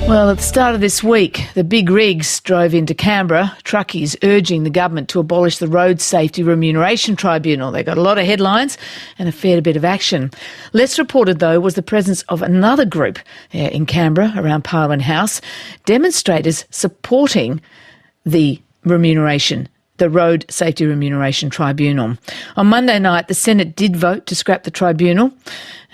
Well, at the start of this week, the big rigs drove into Canberra, truckies urging the government to abolish the Road Safety Remuneration Tribunal. They got a lot of headlines and a fair bit of action. Less reported, though, was the presence of another group in Canberra around Parliament House, demonstrators supporting the Road Safety Remuneration Tribunal. On Monday night, the Senate did vote to scrap the tribunal.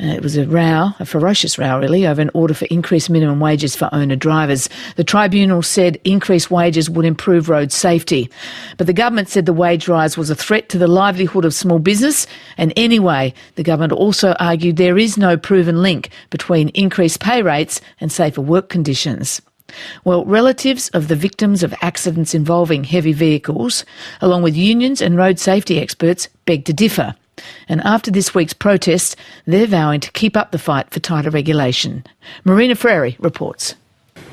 It was a ferocious row really, over an order for increased minimum wages for owner drivers. The tribunal said increased wages would improve road safety. But the government said the wage rise was a threat to the livelihood of small business. And anyway, the government also argued there is no proven link between increased pay rates and safer work conditions. Well, relatives of the victims of accidents involving heavy vehicles, along with unions and road safety experts, beg to differ. And after this week's protest, they're vowing to keep up the fight for tighter regulation. Marina Freri reports.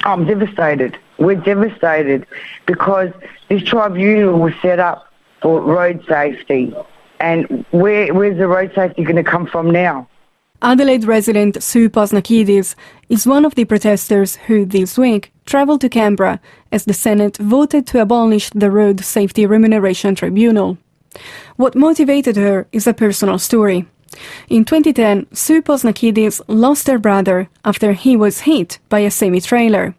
I'm devastated. We're devastated because this tribunal was set up for road safety. And where's the road safety going to come from now? Adelaide resident Sue Posnakidis is one of the protesters who this week travelled to Canberra as the Senate voted to abolish the Road Safety Remuneration Tribunal. What motivated her is a personal story. In 2010, Sue Posnakidis lost her brother after he was hit by a semi-trailer.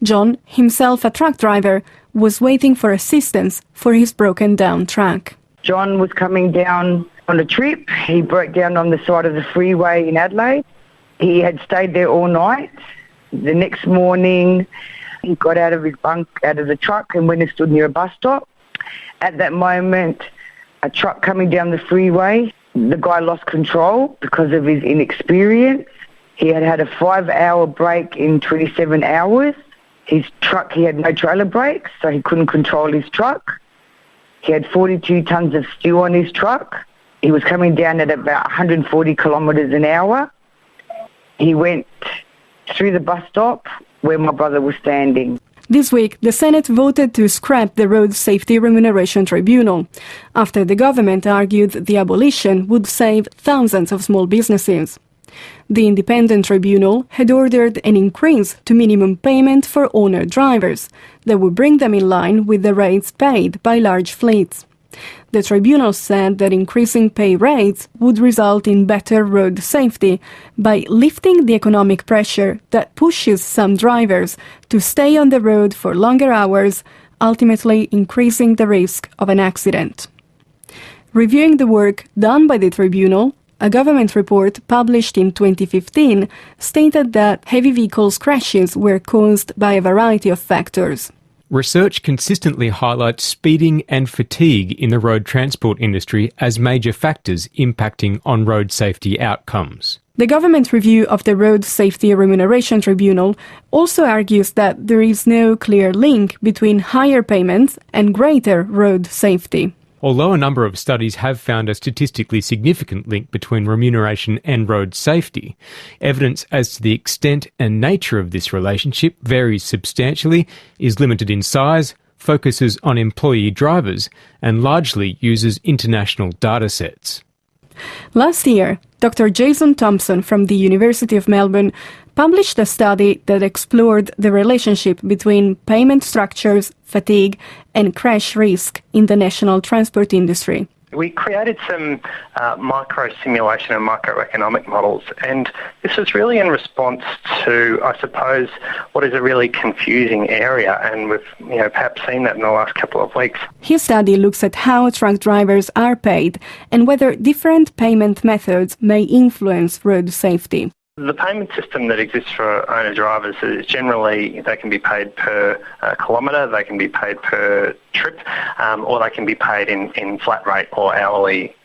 John, himself a truck driver, was waiting for assistance for his broken-down truck. John was coming down on a trip. He broke down on the side of the freeway in Adelaide. He had stayed there all night. The next morning, he got out of his bunk, out of the truck, and went and stood near a bus stop. At that moment, a truck coming down the freeway, the guy lost control because of his inexperience. He had had a 5-hour break in 27 hours. His truck, he had no trailer brakes, so he couldn't control his truck. He had 42 tonnes of steel on his truck. He was coming down at about 140 kilometres an hour. He went through the bus stop where my brother was standing. This week, the Senate voted to scrap the Road Safety Remuneration Tribunal, after the government argued the abolition would save thousands of small businesses. The independent tribunal had ordered an increase to minimum payment for owner drivers that would bring them in line with the rates paid by large fleets. The tribunal said that increasing pay rates would result in better road safety by lifting the economic pressure that pushes some drivers to stay on the road for longer hours, ultimately increasing the risk of an accident. Reviewing the work done by the tribunal, a government report published in 2015 stated that heavy vehicles crashes were caused by a variety of factors. Research consistently highlights speeding and fatigue in the road transport industry as major factors impacting on road safety outcomes. The government review of the Road Safety Remuneration Tribunal also argues that there is no clear link between higher payments and greater road safety. Although a number of studies have found a statistically significant link between remuneration and road safety, evidence as to the extent and nature of this relationship varies substantially, is limited in size, focuses on employee drivers, and largely uses international data sets. Last year, Dr. Jason Thompson from the University of Melbourne published a study that explored the relationship between payment structures, fatigue, and crash risk in the national transport industry. We created some micro-simulation and microeconomic models, and this was really in response to, I suppose, what is a really confusing area, and we've perhaps seen that in the last couple of weeks. His study looks at how truck drivers are paid and whether different payment methods may influence road safety. The payment system that exists for owner drivers is generally they can be paid per kilometre, they can be paid per trip, or they can be paid in flat rate or hourly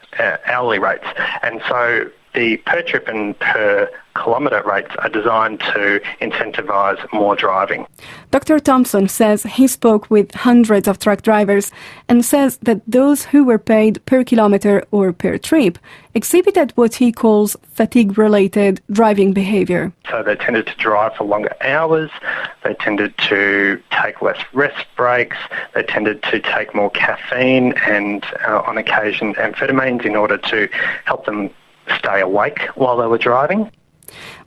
rates. And so the per trip and per kilometre rates are designed to incentivise more driving. Dr. Thompson says he spoke with hundreds of truck drivers and says that those who were paid per kilometre or per trip exhibited what he calls fatigue-related driving behaviour. So they tended to drive for longer hours, they tended to take less rest breaks, they tended to take more caffeine and, on occasion, amphetamines in order to help them stay awake while they were driving.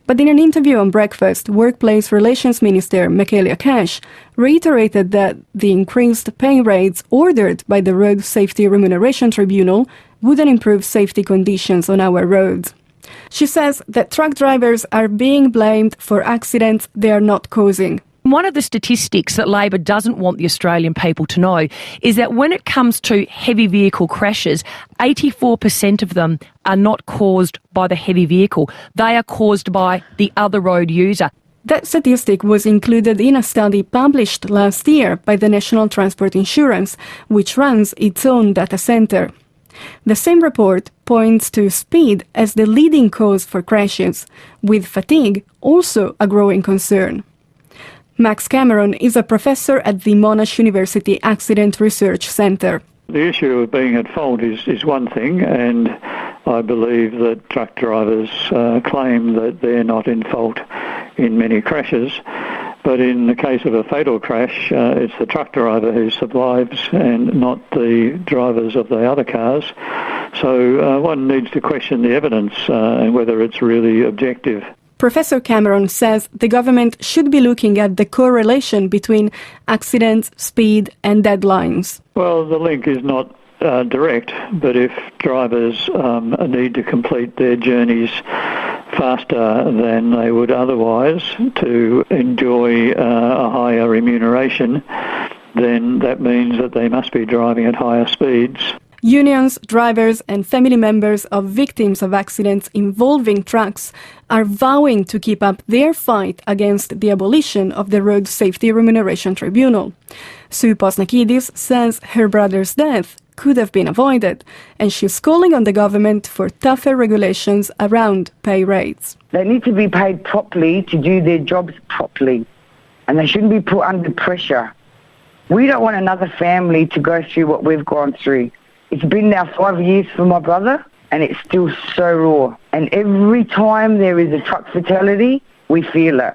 But in an interview on Breakfast, Workplace Relations Minister Michaelia Cash reiterated that the increased pay rates ordered by the Road Safety Remuneration Tribunal wouldn't improve safety conditions on our roads. She says that truck drivers are being blamed for accidents they are not causing. One of the statistics that Labor doesn't want the Australian people to know is that when it comes to heavy vehicle crashes, 84% of them are not caused by the heavy vehicle. They are caused by the other road user. That statistic was included in a study published last year by the National Transport Insurance, which runs its own data centre. The same report points to speed as the leading cause for crashes, with fatigue also a growing concern. Max Cameron is a professor at the Monash University Accident Research Centre. The issue of being at fault is one thing, and I believe that truck drivers claim that they're not in fault in many crashes. But in the case of a fatal crash, it's the truck driver who survives and not the drivers of the other cars. So one needs to question the evidence and whether it's really objective. Professor Cameron says the government should be looking at the correlation between accidents, speed and deadlines. Well, the link is not direct, but if drivers need to complete their journeys faster than they would otherwise to enjoy a higher remuneration, then that means that they must be driving at higher speeds. Unions, drivers and family members of victims of accidents involving trucks are vowing to keep up their fight against the abolition of the Road Safety Remuneration Tribunal. Sue Posnakidis says her brother's death could have been avoided, and she's calling on the government for tougher regulations around pay rates. They need to be paid properly to do their jobs properly, and they shouldn't be put under pressure. We don't want another family to go through what we've gone through. It's been now 5 years for my brother, and it's still so raw. And every time there is a truck fatality, we feel it.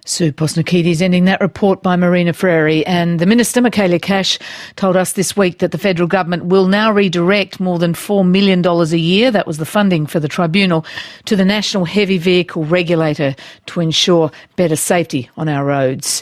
Sue Posnakidis ending that report by Marina Freri. And the Minister, Michaelia Cash, told us this week that the federal government will now redirect more than $4 million a year, that was the funding for the tribunal, to the National Heavy Vehicle Regulator to ensure better safety on our roads.